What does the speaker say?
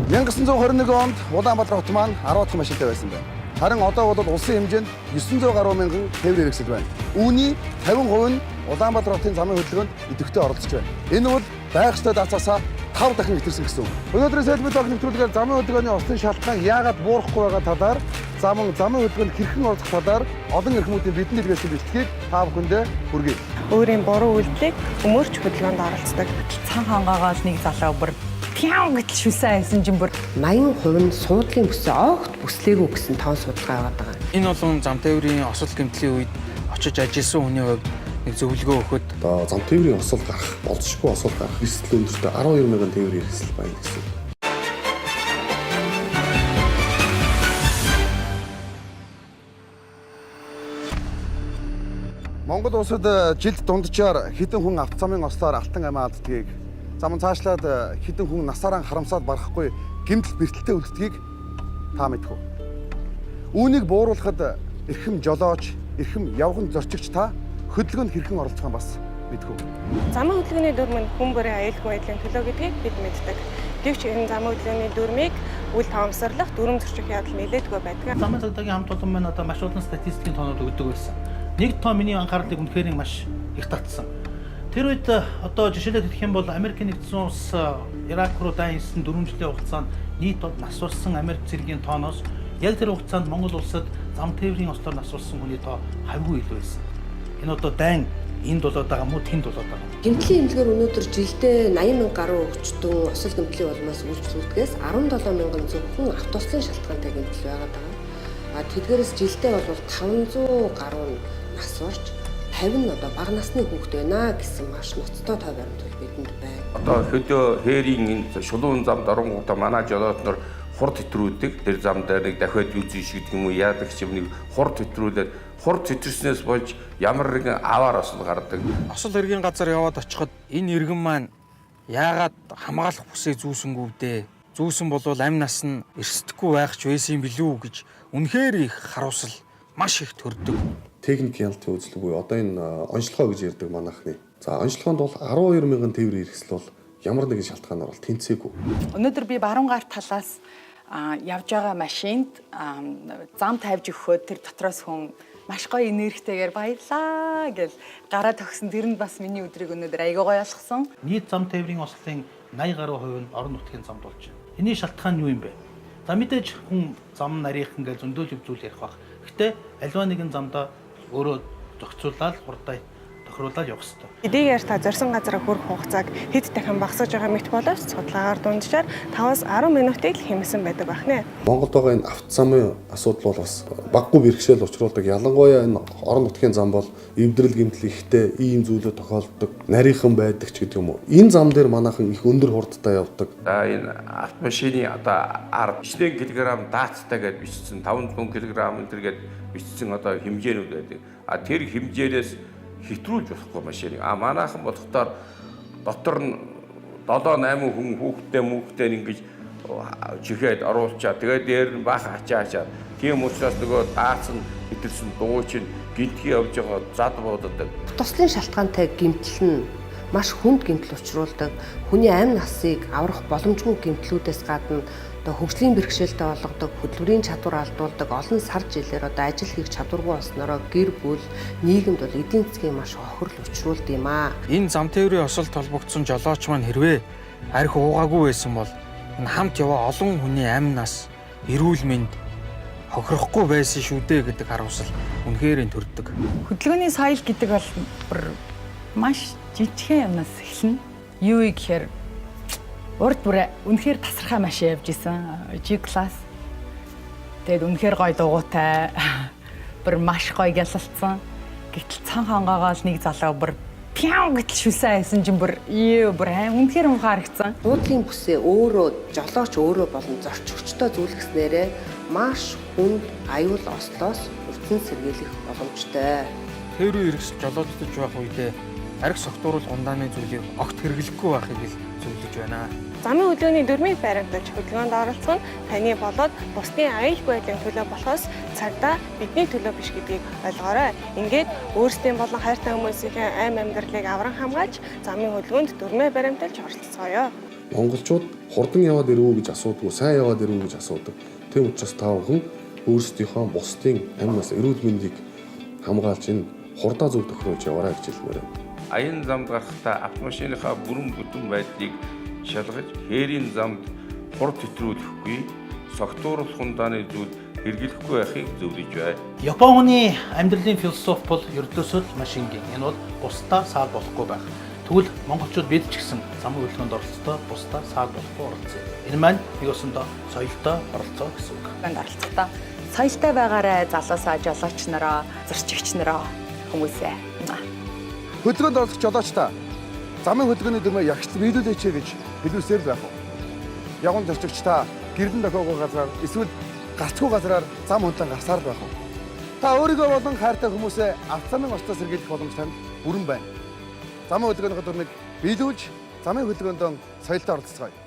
1921 онд Улаанбаатар хот маань 10 дахь машинтай байсан байна. Харин одоо бол улсын хэмжээнд 900 гаруй мянган тээврийн хэрэгсэл байна. Үүний 50% нь Улаанбаатар хотын замын хөдөлгөөнд идэвхтэй оролцож байна. Энэ бол байх ёстой даацаасаа 5 дахин ихэрсэн гэсэн үг. Өнөөдрөөс хэлбэл нэвтрүүлгээр замын хөдөлгөөний усан шалтгаан яагаад буурахгүй байгаа талаар, замын хөдөлгөөнд хэрхэн оролцох талаар олон эрхмүүдийн бидний илгээсэн бэлтгийг та бүхэндээ хүргэе. Өөрийн буруу үйлдэлийг өмөрч хөдөлгөөнд оролцдог. Цан хангаагаар нэг залуу бүр пяу гэтэл шүсэн хайсан чинь бүр 80% нь суудлын бүсээ огт бүслээгүй гэсэн тоон судалгаа яваад байгаа. Энэ болон зам тээврийн осол гэмтлийн үед очиж ажилласан хүний хувьд нэг зөвлөгөө өгөхөд одоо зам тээврийн осол гарах, болцсохгүй осол гарах эрсдэл өндөртэй 12 мянган тээврийн эрсдэл байна гэсэн. Монгол улсад жилд дунджаар хэдэн хүн автозамын ослоор алтан амиа алддгийг, зам цаашлаад хэдэн хүн насаараа харамсаад барахгүй гэмтэл бэртэлтэй үлддгийг та мэдгүй. Үүнийг бууруулахад эрхэм жолооч, эрхэм явган зорчигч та хөдөлгөөнд хэрхэн оролцох юм бас мэдгүй. Замын хөдөлгөөний дүрм нь хүн бүрийн аюулгүй байдлын төлөө гэдгийг бид мэддэг. Гэвч энэ замын хөдөлгөөний дүрмийг үл тоомсорлох, дүрм зөрчих явдал нэлээдгүй байдаг. Замын цагдаагийн хамт олон маань одоо маш олон статистикийн тоонууд өгдөг байсан. Нэг тоо миний анхаарлыг үнэхээр маш их татсан. Тэр үед одоо жишээлбэл хэлэх юм бол Америк нэгдсэн улс Ирак руу дайнсан 4 жилийн хугацаанд нийт нас барсан Америк цэргийн тооноос яг тэр хугацаанд Монгол улсад зам тээврийн ослоор нас барсан хүний тоо хавьгүй илүү байсан. Энэ одоо дайн энд болоод байгаа мó тэнд болоод байгаа. Гэмтлийн эмнэлгээр өнөөдөр жилдээ 80 мянга гаруй өвчтөн осол гэмтлийн улмаас үйлчлүүлдгээс 17 мянган зөвхөн автослын шалтгаантай гэмтэл байгаад байгаа. Тэдгээрээс жилдээ бол 500 гаруй нас орж 50 нь одоо бага насны хүүхэд байна гэсэн маш ноцтой тоо баримтууд бидэнд байна. Одоо хөдөө хээрийн энэ шулуун замд оронгуудаа манай жолооднор хур тэтрүүлдэг. Тэр зам дээр нэг дахиад юузи шиг гэдэг юм уу яадаг ч юм нэг хур тэтрүүлээд хур тэтрснээс болж ямар нэгэн аваар осол гардаг. осол хэргийн газар яваад очиход энэ иргэн маань яагаад хамгаалах бүсээ зүүсэнгүү дээ? Зүүсэн болвол амь нас нь эрсдэхгүй байх ч байсан билүү гэж үнэхээр их харуулсал маш их төрдөг. Техник ялтын үзлэг буюу одоо энэ онцлогоо гэж ярьдаг манайхны. За онцлогоонд бол 12 мянган тээврийн эрсдэл бол ямар нэгэн шалтгаанаар бол тэнцээгүй. өнөөдөр би баруун гар талаас явж байгаа машинд зам тавьж өгөхөд тэр дотроос хүн маш гоё энергитэйгээр баярлаа гэж гараа төгсөн. Тэр нь бас миний өдрийг өнөөдөр аягүй гоё болгосон. Нийт зам тээврийн ослын 80 гаруй хувь нь орон нутгийн замд болж байна. Энийн шалтгаан юу юм бэ? За мэдээж хүн зам нарийнх ингээд зөндөөл хөвзүүл ярих бах. Гэтэ альва нэгэн замдаа өөрөө зохицуулаад хурдтай тохируулаад явах хэрэгтэй. Эдгээр та зорьсон газараа хүрэх хугацааг хэд дахин багасгаж байгаа мэт боловч судалгаагаар дунджаар 5-10 минутыг л хэмэсэн байдаг байна. Монголд байгаа энэ автозамын асуудал бол бас баггүй бэрхшээл учруулдаг. Ялангуяа энэ орон нутгийн зам бол эвдрэл гэмтэл ихтэй ийм зүйлүүд тохиолддог. Нарийнхан байдаг ч гэдэг юм уу. Энэ зам дээр манайхан их өндөр хурдтай явдаг. За энэ автомашины одоо 9 кг даацтай гэж бичсэн 500 кг энэ гээд бичсэн одоо хэмжээнүүд байдаг. Тэр хэмжээрээс хэтрүүлж болохгүй машиныг. Манайхан болохоор дотор нь 7-8 хүн хүүхдээ ингэж чихээд оруулчаа. Тэгээд дээр нь баах ачаачаа. Тийм учраас нөгөө даац нь хэтэрсэн дуучин гинтгий явж байгаа зад бууддаг. Автослын шалтгаантай гэмтэл нь маш хүнд гэмтэл учруулдаг. Хүний амь насыг аврах боломжгүй гэмтлүүдээс гадна одоо хөгжлийн бэрхшээлтэй болгодог, хөдөлгөөний чадвар алдуулдаг, олон сар жилээр одоо ажил хийх чадваргүй болснороо гэр бүл, нийгэмд бол эдийн засгийн маш хохирол учруулдаг юм аа. Энэ зам тээврийн осолд холбогдсон жолооч маань хэрвээ арх уугаагүй байсан бол энэ хамт яваа олон хүний амь нас, эрүүл мэнд хохирохгүй байсан шүү дээ гэдэг харуулсал үнэхээр төрдөг. Хөдөлгөөний соёл гэдэг бол маш жижигхэн юмнаас эхэлнэ. Юу гэхээр урд бүр үнэхээр тасархай машин явж исэн. G-class. Тэгээд үнэхээр гоё дугуйтай. Бүр маш гоё гялалцсан. Гэтэл цан хангаагаар нэг залуу бүр пяу гэтэл шүсэн хайсан чинь бүр үнэхээр муухай харагдсан. Суудлын бүсээ өөрөө жолооч өөрөө болон зорчигчтой зүйлгэснээрээ маш хүнд аюул ослоос өртсөн сэргийлэх боломжтой. Тээврийн хэрэгсэл жолооддож байх үедээ арх согтууруул гундааны зүйлийг огт хэрэглэхгүй байхыг л зөвлөж байна. Замын хөдөлгөөний дүрмийг баримтаж хөдөлгөөнд оролцох нь таны болоод бусдын аюулгүй байдлын төлөө болохоос цагдаа бидний төлөө биш гэдгийг ойлгоорой. Ингээд өөрсдийн болон хайртай хүмүүсийн амь амьдралыг авран хамгаалж замын хөдөлгөөнд дүрмээ баримталж оролцгоё. монголчууд хурдан яваад ирв үү гэж асуудаг, сайн яваад ирв үү гэж асуудаг. Тийм учраас та бүхэн өөрсдийнхөө бусдын амнаас эрүүл мэндийг хамгаалж энэ хурдаа зөв тохируулж яваарай гэж хэлмээр байна. Аян замд гарахдаа автомашиныхаа бүрэн бүтэн байдлыг шалгаж, хээрийн замд хурд хэтрүүлэхгүй, согтууруулах хундааны зүйл хэрэглэхгүй байхыг зөвлөж байна. Японы амьдралын философи бол ердөөсөө л маш энгийн. Энэ бол бусдаар саад болохгүй байх. Тэгвэл монголчууд бид ч гэсэн замын хөдөлгөөнд оролцохдоо бусдаар саад болохгүй оролцъё. Энэ маань нэг өсөндөө соёлтой оролцоо гэсэн үг. Оролцохдоо соёлтой байгаарай залуусаа, жолооч нараа, зөрчигч нараа хүмүүсээ. Хөдөлгөөнд оролцох жолоочтой замын хөдөлгөөний дүрмээ ягч биелүүлээч гэж хэлүүлсээр л байх уу. Явган зорчигчтой гэрлэн дохиогүй газраар эсвэл гарцгүй газраар зам хөндлөн гарсаар байх уу. Та өөрийгөө болон хайртай хүмүүсээ авто замын орчноос сэргийлэх боломж танд бүрэн байна. Замын хөдөлгөөний дүрмийг биелүүлж, замын хөдөлгөөнд соёлтой оролцгоё.